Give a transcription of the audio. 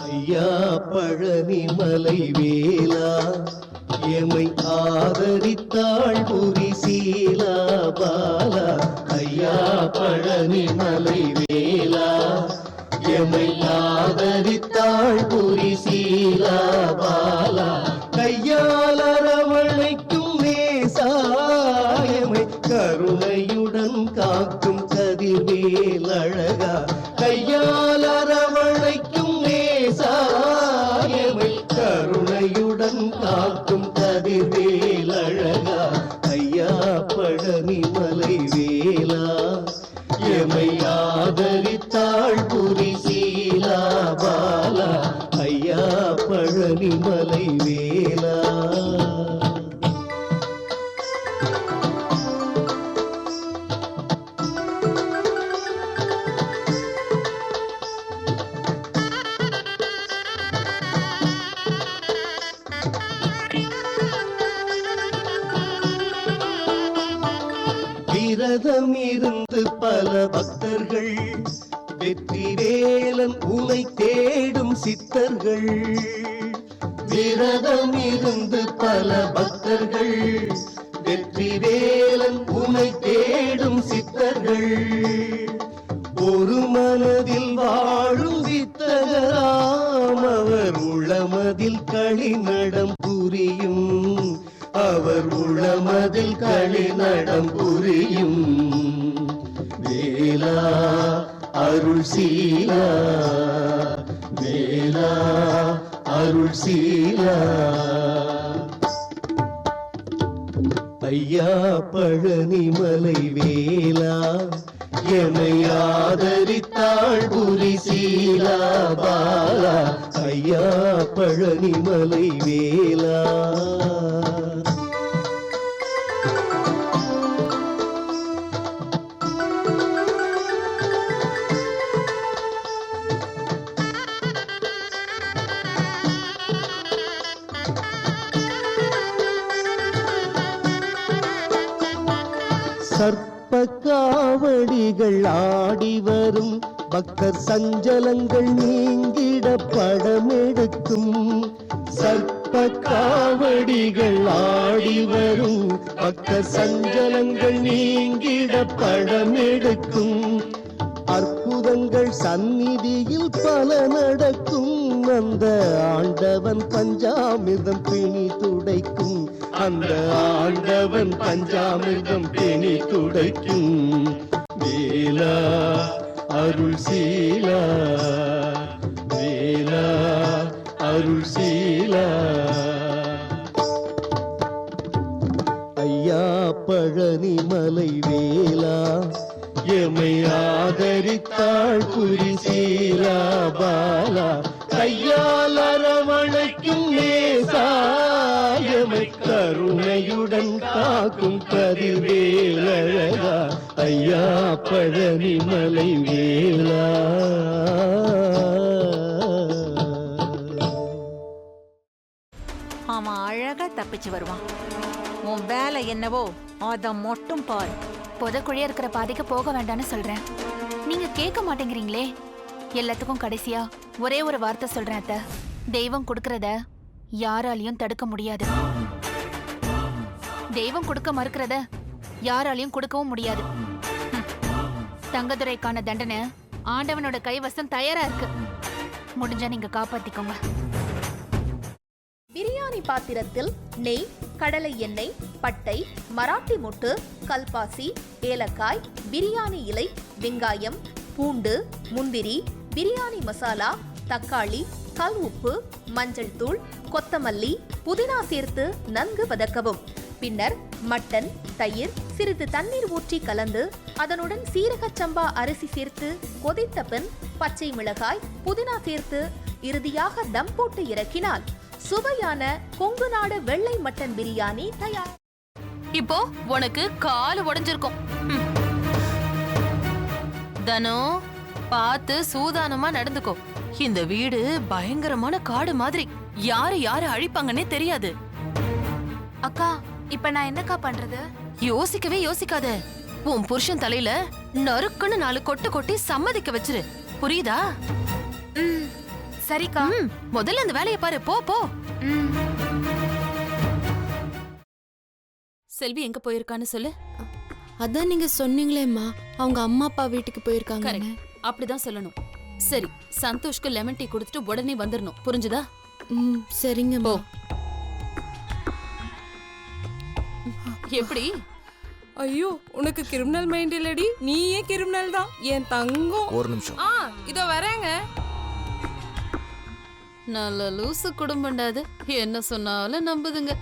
ஐயா பழனிமலை வேலா எமை ஆதரித்தாள் புரி சீலா பாலா. ஐயா பழனிமலை வேலா எமை ஆதரித்தாள் புரி சீலா பாலா. கையால் அரவணைக்கும் நேசாயமை கருணையுடன் காக்கும் கதிர்வேல் அழகா. கையால் அரவணைக்கும் நேசாயமை கருணையுடன் காக்கும் கதிர்வேல் அழகா. ஐயா பழனிமலை வேலா எமை ஆதரித்தாள் புரி சீலா பாலா. ஐயா பழனிமலை வேலா. விரதம் இருந்து பல பக்தர்கள் வெற்றி வேலன் உனை தேடும் சித்தர்கள். விரதம் இருந்து பல பக்தர்கள் வெற்றி வேலன் உனை தேடும் சித்தர்கள். ஒரு மனதில் வாழும் வித்தகராம் அவர் உளமதில் களிநடம் புரியும். அவர் உளமதில் களிநடம் புரியும். வேலா அருள் சீலா வேலா அருள் சீலா. ஐயா பழனிமலை வேலா எமை ஆதரித்தாள் புரி சீலா பாலா. ஐயா பழனிமலை வேலா. சர்ப்ப காவடிகள் ஆடி வரும் பக்தர் சஞ்சலங்கள் நீங்கிட படமெடுக்கும். சர்ப்ப காவடிகள் ஆடி வரும் பக்தர் சஞ்சலங்கள் நீங்கிட படமெடுக்கும். அற்புதங்கள் சந்நிதியில் பல நடக்கும். அந்த ஆண்டவன் பஞ்சாமிர்தம் பிணி துடைக்கும். அந்த ஆண்டவன் பஞ்சாமிர்தம் பிணி துடைக்கும். வேலா அருள் சீலா வேலா அருள் சீலா. ஐயா பழனிமலை வேலா எமை ஆதரித்தாள் புரி சீலா பாலா. கையால் அரவணைக்கும் நேசாயமை கருணையுடன் காக்கும் கதிர்வேல் அழகா. ஐயா பழனிமலை வேலா. அவன் அழகா தப்பிச்சு வருவான். உன் வேலை என்னவோ அத மட்டும் பாரு. புதக்குழியா இருக்கிற பாதைக்கு போக வேண்டாம்னு சொல்றேன். நீங்க கேட்க மாட்டேங்கிறீங்களே. எல்லாத்துக்கும் கடைசியா ஒரே ஒரு வார்த்தை சொல்றேன் அத்தை. தெய்வம் கொடுக்கறத யாராலையும் தடுக்க முடியாது. தெய்வம் கொடுக்க மறுக்கிறத யாராலையும் கொடுக்கவும் முடியாது. தங்கதுரைக்கான தண்டனை ஆண்டவனோட கைவசம் தயாரா இருக்கு. முடிஞ்சா நீங்க காப்பாத்திக்கோங்க. பிரியாணி பாத்திரத்தில் நெய், கடலை எண்ணெய், பட்டை, மராட்டி மொட்டு, கல்பாசி, ஏலக்காய், பிரியாணி இலை, வெங்காயம், பூண்டு, முந்திரி, பிரியாணி மசாலா, தக்காளி, கல் உப்பு, மஞ்சள் தூள், கொத்தமல்லி, புதினா சேர்த்து நன்கு வதக்கவும். பின்னர் மட்டன், தயிர், சிறிது தண்ணீர் ஊற்றி கலந்து அதனுடன் சீரக சம்பா அரிசி சேர்த்து கொதித்த பின் பச்சை மிளகாய், புதினா சேர்த்து இறுதியாக தம் போட்டு இறக்கினால் சுவையான கொங்கு நாடு வெள்ளை மட்டன் பிரியாணி தயார். இப்போ உனக்கு கால் உடைஞ்சிருக்கும். தனோ பார்த்து சூதானமா நடந்துக்கோ. இந்த வீடு பயங்கரமான காடு மாதிரி. யாரு யாரு அழிப்பாங்கன்னே தெரியாது. அக்கா, இப்ப நான் என்னக்கா பண்றது? யோசிக்கவே யோசிக்காத. உன் புருஷன் தலையில நறுக்குன்னு 4 கொட்டு கொட்டி சம்மதிக்க வச்சிரு. புரியுதா? சரிக்கா. முதல்ல அந்த வேலையை பாரு, போ போ. செல்வி எங்க போயிருக்கான்னு சொல்லு. அதான் நீங்க சொன்னீங்களேம்மா, அவங்க அம்மா அப்பா வீட்டுக்கு போயிருக்காங்க. கரெக்ட், அப்படிதான் சொல்லணும். சரி, சந்தோஷ்க்கு லெமன் டீ கொடுத்துட்டு உடனே வந்துடணும், புரிஞ்சுதா? சரிங்கம்மா. எப்படி? ஐயோ, உனக்கு கிரிமினல் மைண்ட் இல்லடி, நீயே கிரிமினல் தான் என் தங்கம். ஒரு நிமிஷம். இதோ வரேங்க. நல்ல லூசு குடும்பம்டாது, என்ன சொன்னாலும் நம்புதுங்க.